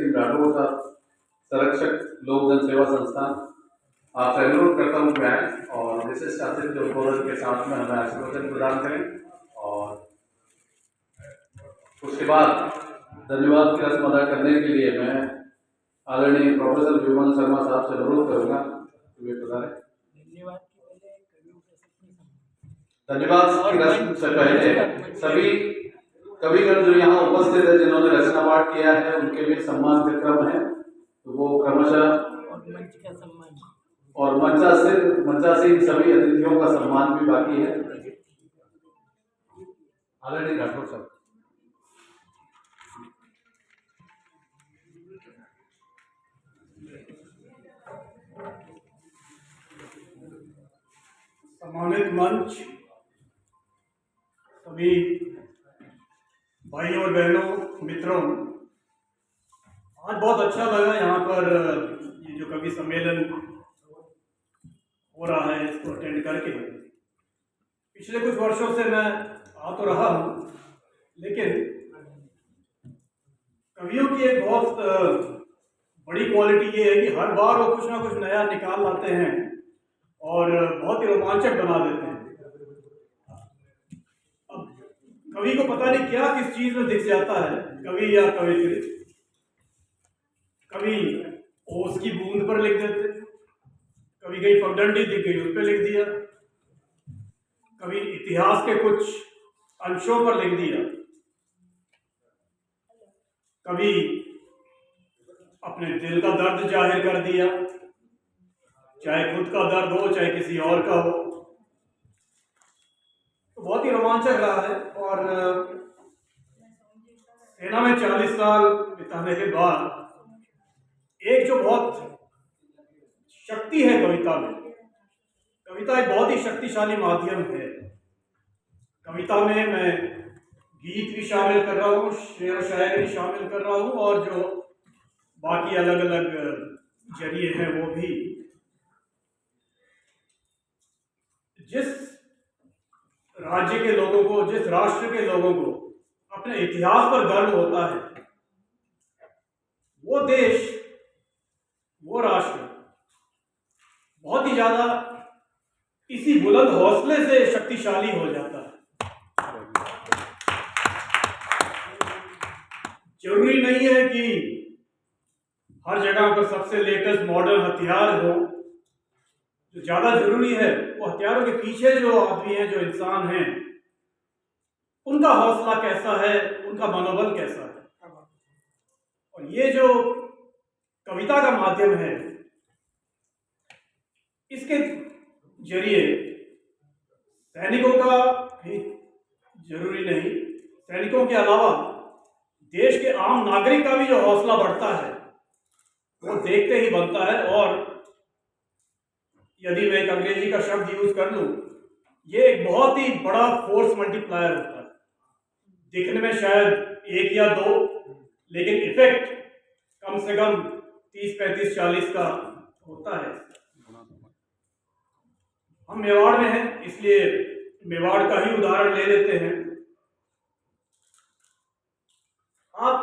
Team Rathore साहब, संरक्षक लोक जन सेवा संस्थान, आपसे अनुरोध करता हूँ कि आए और विशिष्ट अतिथि उद्बोधन के साथ में हमें आशीर्वचन प्रदान करें और उसके बाद धन्यवाद की रस्म अदा करने के लिए मैं आदरणीय प्रोफेसर विमल शर्मा साहब से अनुरोध करूँगा कि वे पधारें। धन्यवाद की रस्म से पहले सभी कविगण जो यहाँ उपस्थित है जिन्होंने रचना पाठ किया है उनके भी सम्मान का क्रम है, तो वो क्रमशः और मंचासीन सभी अतिथियों का सम्मान भी बाकी है। आदरणीय राठौर साहब। सम्मानित मंच, सभी भाई और बहनों, मित्रों, आज बहुत अच्छा लगा यहाँ पर ये जो कवि सम्मेलन हो रहा है इसको अटेंड करके। पिछले कुछ वर्षों से मैं आ तो रहा हूँ, लेकिन कवियों की एक बहुत बड़ी क्वालिटी ये है कि हर बार वो कुछ ना कुछ नया निकाल लाते हैं और बहुत ही रोमांचक बना देते हैं। अब कवि को पता नहीं क्या किस चीज में दिख जाता है, कवि या कवित्री, कभी ओस की बूंद पर लिख देते, कभी कहीं पगडंडी दिख गई उस पर लिख दिया, कभी इतिहास के कुछ अंशों पर लिख दिया, कभी अपने दिल का दर्द जाहिर कर दिया, चाहे खुद का दर्द हो चाहे किसी और का हो। तो बहुत ही रोमांचक रहा है और सेना में 40 साल बिताने के बाद एक जो बहुत शक्ति है कविता में, कविता एक बहुत ही शक्तिशाली माध्यम है। कविता में मैं गीत भी शामिल कर रहा हूँ, शेर शायरी भी शामिल कर रहा हूँ और जो बाकी अलग अलग जरिए हैं वो भी। जिस राज्य के लोगों को, जिस राष्ट्र के लोगों को अपने इतिहास पर गर्व होता है, वो देश, वो राष्ट्र बहुत ही ज्यादा इसी बुलंद हौसले से शक्तिशाली हो जाता है। जरूरी नहीं है कि हर जगह पर सबसे लेटेस्ट मॉडर्न हथियार हो। जो ज्यादा जरूरी है वो हथियारों के पीछे जो आदमी है, जो इंसान है, उनका हौसला कैसा है, उनका मनोबल कैसा है। और ये जो कविता का माध्यम है, इसके जरिए सैनिकों का ही जरूरी नहीं, सैनिकों के अलावा देश के आम नागरिक का भी जो हौसला बढ़ता है वो देखते ही बनता है। और यदि मैं एक अंग्रेजी का शब्द यूज कर लूं, ये एक बहुत ही बड़ा फोर्स मल्टीप्लायर होता है। दिखने में शायद 1 या 2, लेकिन इफेक्ट कम से कम 30, 35, 40 का होता है। हम मेवाड़ में हैं, इसलिए मेवाड़ का ही उदाहरण ले लेते हैं। आप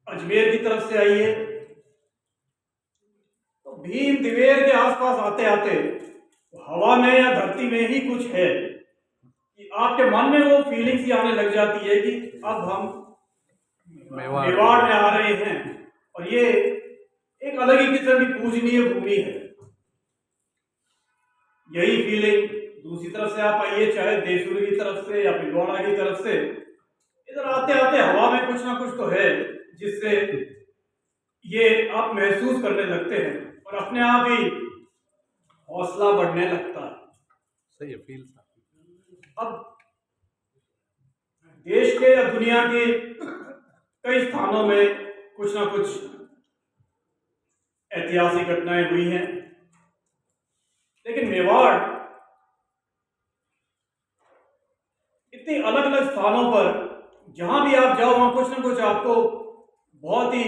अजमेर की तरफ से आइए तो भीम दिवेर के आसपास आते आते हवा में या धरती में ही कुछ है कि आपके मन में वो फीलिंग्स ही आने लग जाती है कि अब हम मेवाड़ में आ रहे हैं और ये एक अलग ही किस्म की पूजनीय भूमि है। यही फीलिंग दूसरी तरफ से आप आइए, चाहे देशूरी की तरफ से या पिलवाड़ा की तरफ से, इधर आते आते हवा में कुछ ना कुछ तो है जिससे ये आप महसूस करने लगते हैं और अपने आप ही हौसला बढ़ने लगता है। सही है, फील। अब देश के या दुनिया के कई स्थानों में कुछ ना कुछ ऐतिहासिक घटनाएं हुई हैं, लेकिन मेवाड़ इतने अलग अलग स्थानों पर जहां भी आप जाओ वहां कुछ ना कुछ आपको बहुत ही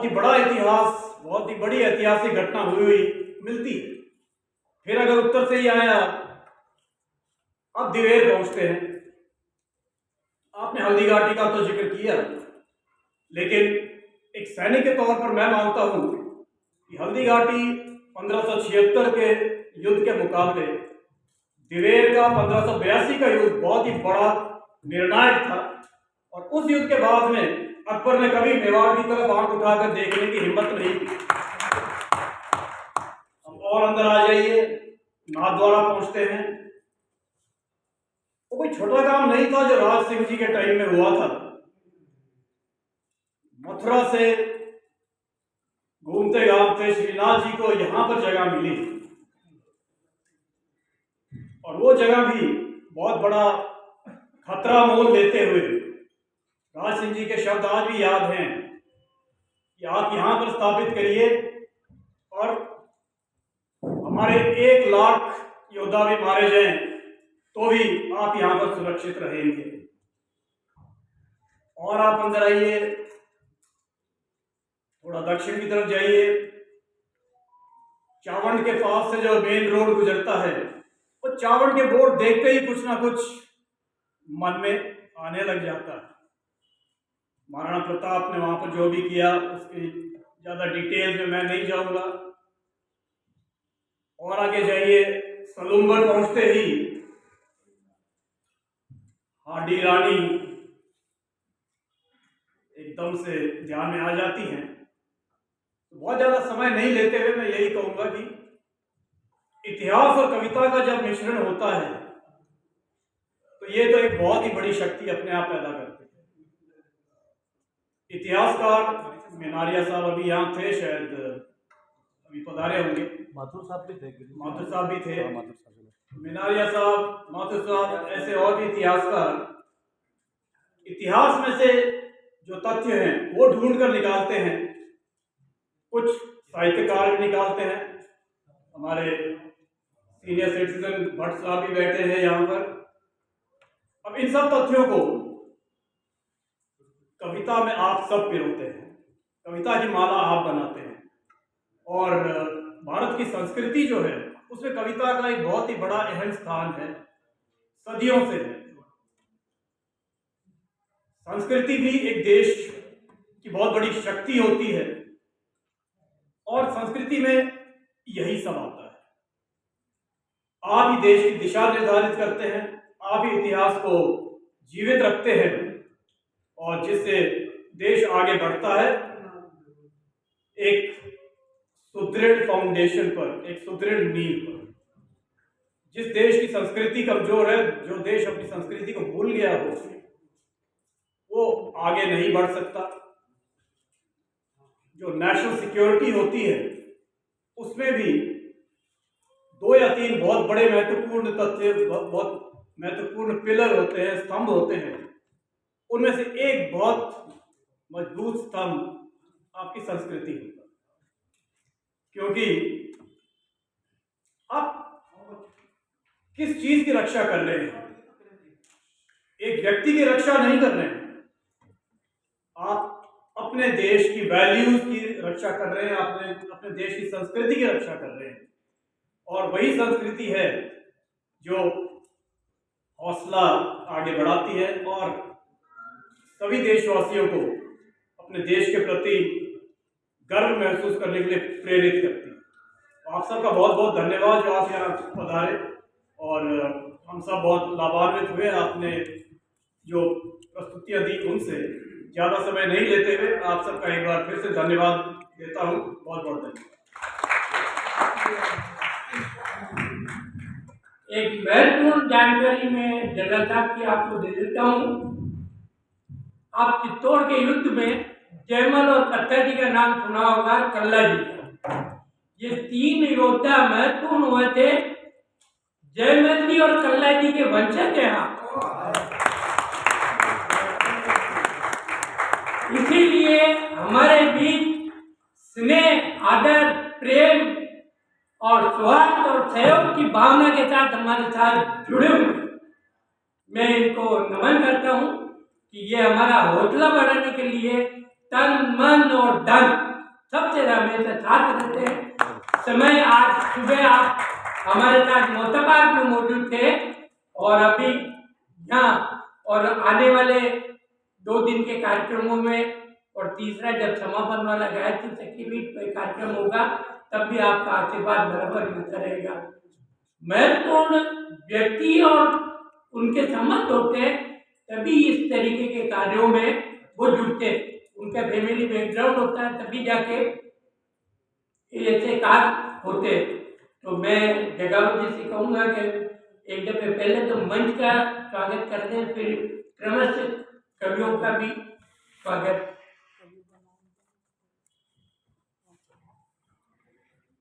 बड़ा इतिहास, बहुत ही बड़ी ऐतिहासिक घटना हुई मिलती है। फिर अगर उत्तर से ही आए आप दिवेर पहुंचते हैं। आपने हल्दी घाटी का तो जिक्र किया, लेकिन एक सैनिक के तौर पर मैं मानता हूँ कि हल्दी घाटी 1576 के युद्ध के मुकाबले दिवेर का 1582 का युद्ध बहुत ही बड़ा निर्णायक था। और उस युद्ध के बाद में अकबर ने कभी मेवाड़ की तरफ आंख उठाकर देखने की हिम्मत नहीं की। हम और अंदर आ जाइए, नाथद्वारा पहुंचते हैं। वो कोई छोटा काम नहीं था जो राज सिंह जी के टाइम में हुआ था। मथुरा से घूमते घामते श्रीनाथ जी को यहां पर जगह मिली और वो जगह भी बहुत बड़ा खतरा मोल लेते हुए राज सिंह जी के शब्द आज भी याद हैं कि आप यहां पर स्थापित करिए और हमारे 1 लाख योद्धा भी मारे जाएं तो भी आप यहां पर सुरक्षित रहेंगे। और आप अंदर आइए, थोड़ा दक्षिण की तरफ जाइए, चावंड के पास से जो मेन रोड गुजरता है वो चावंड के बोर्ड देखते ही कुछ ना कुछ मन में आने लग जाता है। महाराणा प्रताप ने वहां पर जो भी किया उसकी ज्यादा डिटेल में मैं नहीं जाऊंगा। और आगे जाइए, सलूम्बर पहुंचते ही हाडी रानी एकदम से ध्यान में आ जाती हैं। तो बहुत ज्यादा समय नहीं लेते हुए मैं यही कहूंगा कि इतिहास और कविता का जब मिश्रण होता है तो ये तो एक बहुत ही बड़ी शक्ति अपने आप पैदा करती है। इतिहासकार मिनारिया साहब अभी यहाँ थे, शायद अभी पधारे होंगे। माथुर साहब भी थे। माथुर साहब भी थे। माथुर साहब, मिनारिया साहब, माथुर साहब, ऐसे और भी इतिहासकार इतिहास में से जो तथ्य हैं वो ढूंढ कर निकालते हैं। कुछ साहित्यकार भी निकालते हैं। हमारे सीनियर सिटीजन भट्ट साहब भी बैठे हैं यहाँ पर। अब इन सब तथ्यों को कविता में आप सब पिरोते हैं, कविता की माला आप बनाते हैं। और भारत की संस्कृति जो है उसमें कविता का एक बहुत ही बड़ा अहम स्थान है, सदियों से है। संस्कृति भी एक देश की बहुत बड़ी शक्ति होती है और संस्कृति में यही सब आता है। आप ही देश की दिशा निर्धारित करते हैं, आप ही इतिहास को जीवित रखते हैं और जिससे देश आगे बढ़ता है एक सुदृढ़ फाउंडेशन पर, एक सुदृढ़ नींव पर। जिस देश की संस्कृति कमजोर है, जो देश अपनी संस्कृति को भूल गया हो, वो आगे नहीं बढ़ सकता। जो नेशनल सिक्योरिटी होती है उसमें भी 2 या 3 बहुत बड़े महत्वपूर्ण तथ्य, बहुत महत्वपूर्ण पिलर होते हैं, स्तंभ होते हैं। उनमें से एक बहुत मजबूत स्तंभ आपकी संस्कृति होता है, क्योंकि आप किस चीज की रक्षा कर रहे हैं? एक व्यक्ति की रक्षा नहीं कर रहे हैं, आप अपने देश की वैल्यूज की रक्षा कर रहे हैं, अपने देश की संस्कृति की रक्षा कर रहे हैं। और वही संस्कृति है जो हौसला आगे बढ़ाती है और सभी देशवासियों को अपने देश के प्रति गर्व महसूस करने के लिए प्रेरित करती है। तो आप सबका बहुत बहुत धन्यवाद जो आप यहाँ पधारे और हम सब बहुत लाभान्वित हुए। आपने जो प्रस्तुतियाँ दी उनसे ज़्यादा समय नहीं लेते हुए आप सबका एक बार फिर से धन्यवाद देता हूँ। बहुत बहुत धन्यवाद। एक महत्वपूर्ण जानकारी मैं जनरल साहब की आपको दे देता हूँ। आप चित्तौड़ के युद्ध में जयमल और कत्था जी का नाम सुना होगा, कल्ला जी का। ये 3 योद्धा महत्वपूर्ण हुए थे। जयमल जी और कल्ला जी के वंशज हैं आप। इसीलिए हमारे बीच स्नेह, आदर, प्रेम और सौहार्द और सहयोग की भावना के साथ हमारे साथ जुड़े हुए। मैं इनको नमन करता हूँ कि ये हमारा हौसला बढ़ाने के लिए तन, मन और धन सबसे हमेशा साथ रहते हैं। समय आज सुबह आप हमारे साथ मोहताबाद में मौजूद थे और अभी यहाँ और आने वाले 2 दिन के कार्यक्रमों में और तीसरा, जब समापन वाला गायत्री शक्तिपीठ पे कार्यक्रम होगा तब भी आपका आशीर्वाद बराबर मिलता रहेगा। महत्वपूर्ण व्यक्ति और उनके संबंध होते हैं तभी इस तरीके के कार्यों में वो जुड़ते हैं, उनका फैमिली बैकग्राउंड होता है तभी जाके ऐसे कार्य होते हैं। तो मैं जगावत जी से कहूँगा कि एक दफे पहले तो मंच का स्वागत करते हैं, फिर क्रमशः कवियों का भी स्वागत